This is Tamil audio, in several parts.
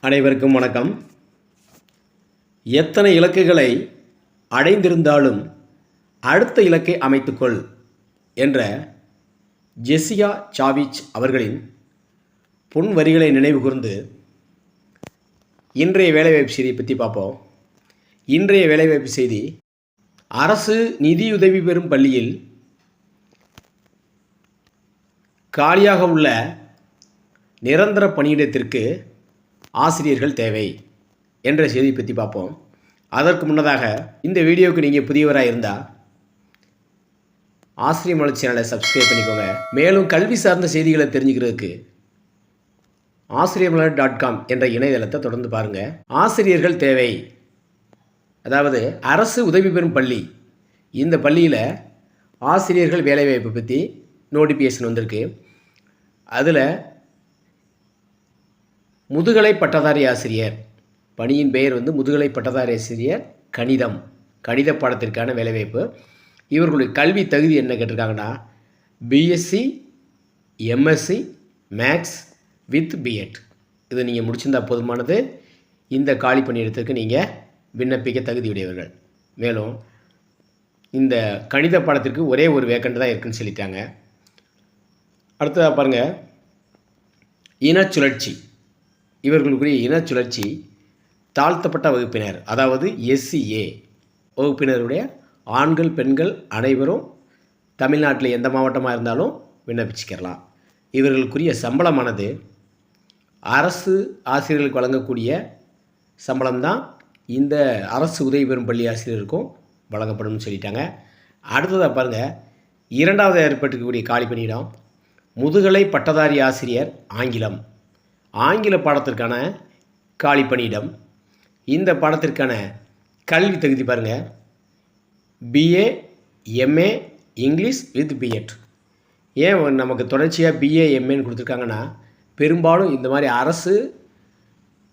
அனைவருக்கும் வணக்கம். எத்தனை இலக்குகளை அடைந்திருந்தாலும் அடுத்த இலக்கை அமைத்துக்கொள் என்ற ஜெசிகா சாவிச் அவர்களின் பொன் வரிகளை நினைவு கூர்ந்து இன்றைய வேலைவாய்ப்பு செய்தியை பற்றி பார்ப்போம். இன்றைய வேலைவாய்ப்பு செய்தி, அரசு நிதியுதவி பெறும் பள்ளியில் காலியாக உள்ள நிரந்தர பணியிடத்திற்கு ஆசிரியர்கள் தேவை என்ற செய்தியை பற்றி பார்ப்போம். அதற்கு முன்னதாக இந்த வீடியோவுக்கு நீங்கள் புதியவராக இருந்தால் ஆசிரியர் மலர் சேனலை சப்ஸ்கிரைப் பண்ணிக்கோங்க. மேலும் கல்வி சார்ந்த செய்திகளை தெரிஞ்சுக்கிறதுக்கு ஆசிரியர்மலர்.com என்ற இணையதளத்தை தொடர்ந்து பாருங்கள். ஆசிரியர்கள் தேவை, அதாவது அரசு உதவி பெறும் பள்ளி, இந்த பள்ளியில் ஆசிரியர்கள் வேலைவாய்ப்பு பற்றி நோட்டிஃபிகேஷன் வந்திருக்கு. அதில் முதுகலை பட்டதாரி ஆசிரியர், பணியின் பெயர் முதுகலை பட்டதாரி ஆசிரியர் கணித பாடத்திற்கான வேலைவாய்ப்பு. இவர்களுடைய கல்வி தகுதி என்ன கேட்டிருக்காங்கன்னா, BSc, MSc, maths with BEd. இது நீங்கள் முடிச்சிருந்தால் போதுமானது. இந்த காலி பணியிடத்திற்கு நீங்கள் விண்ணப்பிக்க தகுதியுடையவர்கள். மேலும் இந்த கணித பாடத்திற்கு ஒரே ஒரு வேக்கண்ட் தான் இருக்குன்னு சொல்லிட்டாங்க. அடுத்ததாக பாருங்கள், இனச்சுழற்சி. இவர்களுக்குரிய இனச்சுழற்சி தாழ்த்தப்பட்ட வகுப்பினர், அதாவது எஸ்சிஏ வகுப்பினருடைய ஆண்கள் பெண்கள் அனைவரும் தமிழ்நாட்டில் எந்த மாவட்டமாக இருந்தாலும் விண்ணப்பிச்சுக்கலாம். இவர்களுக்குரிய சம்பளமானது அரசு ஆசிரியர்களுக்கு வழங்கக்கூடிய சம்பளம்தான் இந்த அரசு உதவி பெறும் பள்ளி ஆசிரியருக்கும் வழங்கப்படும்னு சொல்லிட்டாங்க. அடுத்ததாக பாருங்கள், இரண்டாவது ஏற்பட்டிருக்கக்கூடிய காலி பணியிடம் முதுகலை பட்டதாரி ஆசிரியர் ஆங்கில பாடத்திற்கான காலி பணியிடம். இந்த பாடத்திற்கான கல்வி தகுதி பாருங்கள், BA, MA English with B Ed. ஏன் நமக்கு தொடர்ச்சியாக பிஏ எம்ஏன்னு கொடுத்துருக்காங்கன்னா, பெரும்பாலும் இந்த மாதிரி அரசு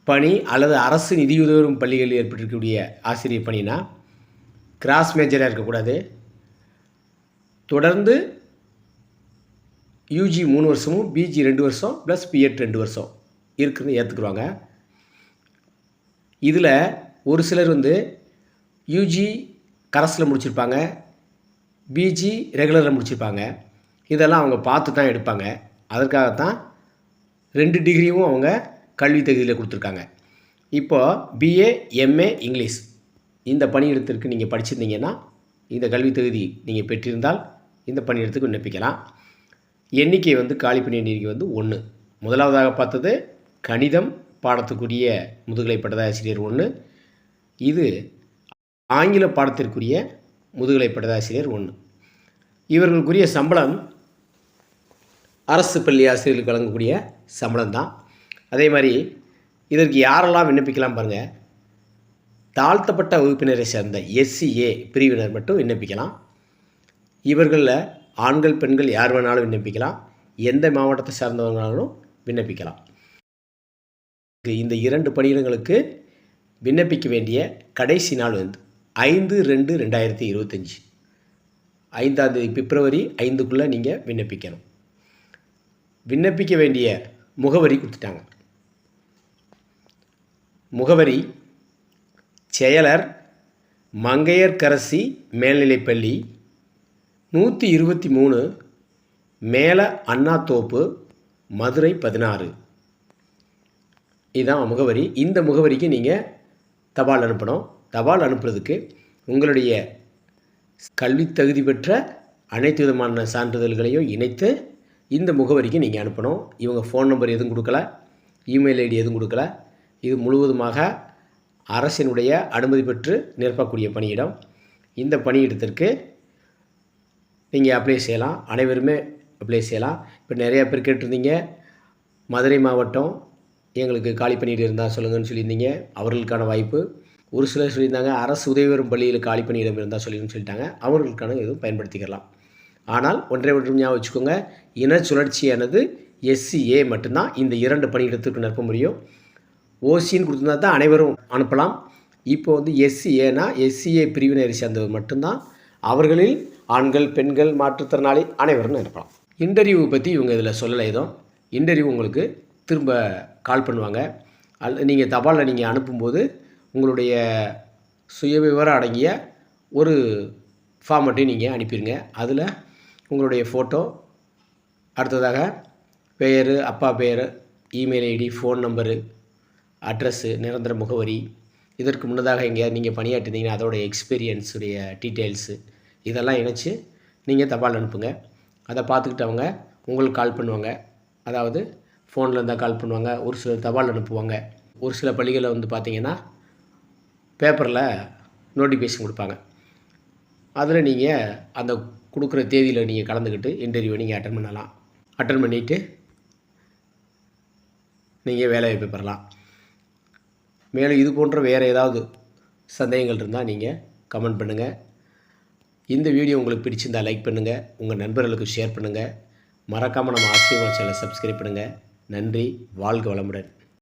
பணி அல்லது அரசு நிதியுதவும் பள்ளிகளில் ஏற்பட்டிருக்கக்கூடிய ஆசிரியர் பணினா கிராஸ் மேஜராக இருக்கக்கூடாது. தொடர்ந்து யூஜி 3 வருஷமும் பிஜி 2 வருஷம் ப்ளஸ் பிஎட் 2 வருஷம் இருக்குன்னு ஏற்றுக்குருவாங்க. இதில் ஒரு சிலர் யூஜி கரஸில் முடிச்சிருப்பாங்க, பிஜி ரெகுலரில் முடிச்சிருப்பாங்க. இதெல்லாம் அவங்க பார்த்து தான் எடுப்பாங்க. அதற்காகத்தான் 2 டிகிரியும் அவங்க கல்வி தகுதியில் கொடுத்துருக்காங்க. இப்போது பிஏ, எம்ஏ இங்கிலீஷ் இந்த பணியிடத்திற்கு நீங்கள் படிச்சிருந்தீங்கன்னா, இந்த கல்வி தகுதி நீங்கள் பெற்றிருந்தால் இந்த பணியிடத்துக்கு விண்ணப்பிக்கலாம். எண்ணிக்கை காலி பணி எண்ணிக்கை 1. முதலாவதாக பார்த்தது கணிதம் பாடத்துக்குரிய முதுகலை பட்டதாரி ஆசிரியர் 1. இது ஆங்கில பாடத்திற்குரிய முதுகலை பட்டதாரி ஆசிரியர் 1. இவர்களுக்குரிய சம்பளம் அரசு பள்ளி ஆசிரியர்களுக்கு வழங்கக்கூடிய சம்பளம் தான். அதே மாதிரி இதற்கு யாரெல்லாம் விண்ணப்பிக்கலாம் பாருங்கள், தாழ்த்தப்பட்ட வகுப்பினரை சேர்ந்த எஸ்சிஏ பிரிவினர் மட்டும் விண்ணப்பிக்கலாம். இவர்களில் ஆண்கள் பெண்கள் யார் வேணாலும் விண்ணப்பிக்கலாம், எந்த மாவட்டத்தை சார்ந்தவங்களாலும் விண்ணப்பிக்கலாம். இந்த 2 பணியிடங்களுக்கு விண்ணப்பிக்க வேண்டிய கடைசி நாள் 5/2/2025, 5ஆம் தேதி பிப்ரவரி 5க்குள்ளே நீங்கள் விண்ணப்பிக்கணும். விண்ணப்பிக்க வேண்டிய முகவரி கொடுத்துட்டாங்க. முகவரி செயலர், மங்கையர்கரசி மேல்நிலைப்பள்ளி, 123 மேல அண்ணாத்தோப்பு, மதுரை 16. இதுதான் முகவரி. இந்த முகவரிக்கு நீங்கள் தபால் அனுப்பணும். தபால் அனுப்புறதுக்கு உங்களுடைய கல்வி தகுதி பெற்ற அனைத்து விதமான சான்றிதழ்களையும் இணைத்து இந்த முகவரிக்கு நீங்கள் அனுப்பணும். இவங்க ஃபோன் நம்பர் எதுவும் கொடுக்கல, இமெயில் ஐடி எதுவும் கொடுக்கல. இது முழுவதுமாக அரசினுடைய அனுமதி பெற்று நிரப்பக்கூடிய பணியிடம். இந்த பணியிடத்திற்கு நீங்கள் அப்ளை செய்யலாம், அனைவருமே அப்ளை செய்யலாம். இப்போ நிறையா பேர் கேட்டிருந்தீங்க, மதுரை மாவட்டம் எங்களுக்கு காலி பணியிடம் இருந்தால் சொல்லுங்கன்னு சொல்லியிருந்தீங்க. அவர்களுக்கான வாய்ப்பு. ஒரு சிலர் சொல்லியிருந்தாங்க அரசு உதவி பெறும் பள்ளியில் காலி பணியிடம் இருந்தால் சொல்லிடுன்னு சொல்லிட்டாங்க. அவர்களுக்கான எதுவும் பயன்படுத்திக்கலாம். ஆனால் ஒன்றை ஞாபகம் வச்சுக்கோங்க, இன சுழற்சியானது எஸ்சிஏ மட்டும்தான் இந்த 2 பணியிடத்திற்கு நிரப்ப முடியும். ஓசின்னு கொடுத்துருந்தா தான் அனைவரும் அனுப்பலாம். இப்போ எஸ்சிஏனா எஸ்சிஏ பிரிவினரை சேர்ந்தவர் மட்டும்தான். அவர்களில் ஆண்கள் பெண்கள் மாற்றுத்திறனாளி அனைவரும் அனுப்பலாம். இன்டர்வியூவை பற்றி இவங்க இதில் சொல்லலை. ஏதோ இன்டர்வியூ உங்களுக்கு திரும்ப கால் பண்ணுவாங்க. நீங்கள் தபாலில் நீங்கள் அனுப்பும்போது உங்களுடைய சுயவிவரம் அடங்கிய ஒரு ஃபார்மட்டையும் நீங்கள் அனுப்பிடுங்க. அதில் உங்களுடைய ஃபோட்டோ, அடுத்ததாக பெயர், அப்பா பெயர், email ID, phone number, address, நிரந்தர முகவரி, இதற்கு முன்னதாக எங்கேயாவது நீங்கள் பணியாற்றிருந்தீங்கன்னா அதோடைய எக்ஸ்பீரியன்ஸுடைய டீட்டெயில்ஸு இதெல்லாம் இணைச்சி நீங்கள் தபால் அனுப்புங்க. அதை பார்த்துக்கிட்டு அவங்க உங்களுக்கு கால் பண்ணுவாங்க. அதாவது ஃபோனில் இருந்தால் கால் பண்ணுவாங்க, ஒரு சிலர் தபால் அனுப்புவாங்க. ஒரு சில பள்ளிகளில் வந்து பார்த்திங்கன்னா பேப்பரில் நோட்டிஃபிகேஷன் கொடுப்பாங்க. அதில் நீங்கள் அந்த கொடுக்குற தேதியில் நீங்கள் கலந்துக்கிட்டு இன்டர்வியூவை நீங்கள் அட்டன் பண்ணலாம். அட்டன் பண்ணிவிட்டு நீங்கள் வேலைவாய்ப்பு பெறலாம். மேலும் இது போன்ற வேறு ஏதாவது சந்தேகங்கள் இருந்தால் நீங்கள் கமெண்ட் பண்ணுங்கள். இந்த வீடியோ உங்களுக்கு பிடிச்சிருந்தால் லைக் பண்ணுங்கள், உங்கள் நண்பர்களுக்கு ஷேர் பண்ணுங்கள். மறக்காமல் நம்ம ஆசிரியர் சேனலை சப்ஸ்கிரைப் பண்ணுங்கள். நன்றி. வாழ்க வளமுடன்.